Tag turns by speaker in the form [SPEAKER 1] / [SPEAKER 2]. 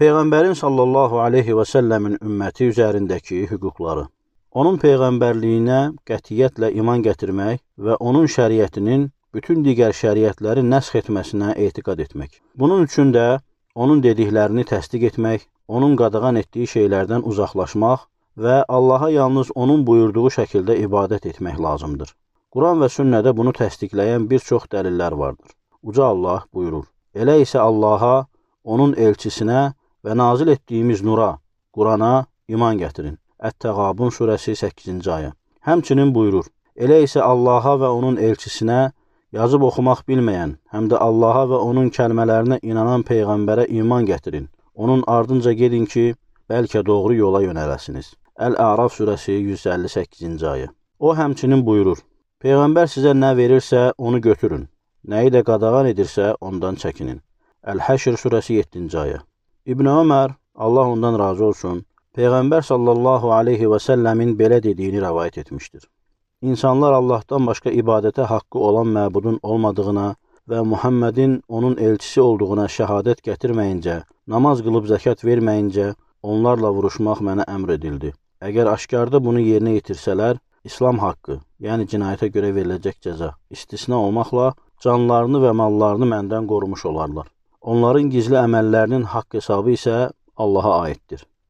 [SPEAKER 1] Peyğəmbərin sallallahu aleyhi və səlləmin ümməti üzərindəki hüquqları. Onun peyğəmbərliyinə qətiyyətlə iman gətirmək və onun şəriətinin bütün digər şəriətləri nəsx etməsinə etiqad etmək. Bunun üçün də onun dediklərini təsdiq etmək, onun qadağan etdiyi şeylərdən uzaqlaşmaq və Allaha yalnız onun buyurduğu şəkildə ibadət etmək lazımdır. Quran və sünnədə bunu təsdiqləyən bir çox dəlillər vardır. Uca Allah buyurur: Elə isə Allaha, onun elçisinə və nazil etdiyimiz nura, Qurana iman gətirin. Ət-Təğabun surəsi 8-ci ayə. Həmçinin buyurur: Elə isə Allaha və onun elçisinə, yazıb oxumaq bilməyən, həm də Allaha və onun kəlmələrinə inanan Peyğəmbərə iman gətirin. Onun ardınca gedin ki, bəlkə doğru yola yönələsiniz. Əl-Əraf surəsi 158-ci ayə. O həmçinin buyurur: Peyğəmbər sizə nə verirsə, onu götürün. Nəyi də qadağan edirsə, ondan çəkinin. Əl-Həşr surəsi 7-ci ayə. İbn Ömər, Allah ondan razı olsun, Peyğəmbər sallallahu aleyhi və səlləmin belə dediyini rəvayət etmişdir. İnsanlar Allahdan başqa ibadətə haqqı olan məbudun olmadığına və Muhammedin onun elçisi olduğuna şəhadət gətirməyincə, namaz qılıb zəkat verməyincə onlarla vuruşmaq mənə əmr edildi. Əgər aşkarda bunu yerinə yetirsələr, İslam haqqı, yəni cinayətə görə veriləcək cəza, istisna olmaqla canlarını və mallarını məndən qorumuş olarlar. Onların gizli əməllərinin haqq hesabı isə Allaha aiddir.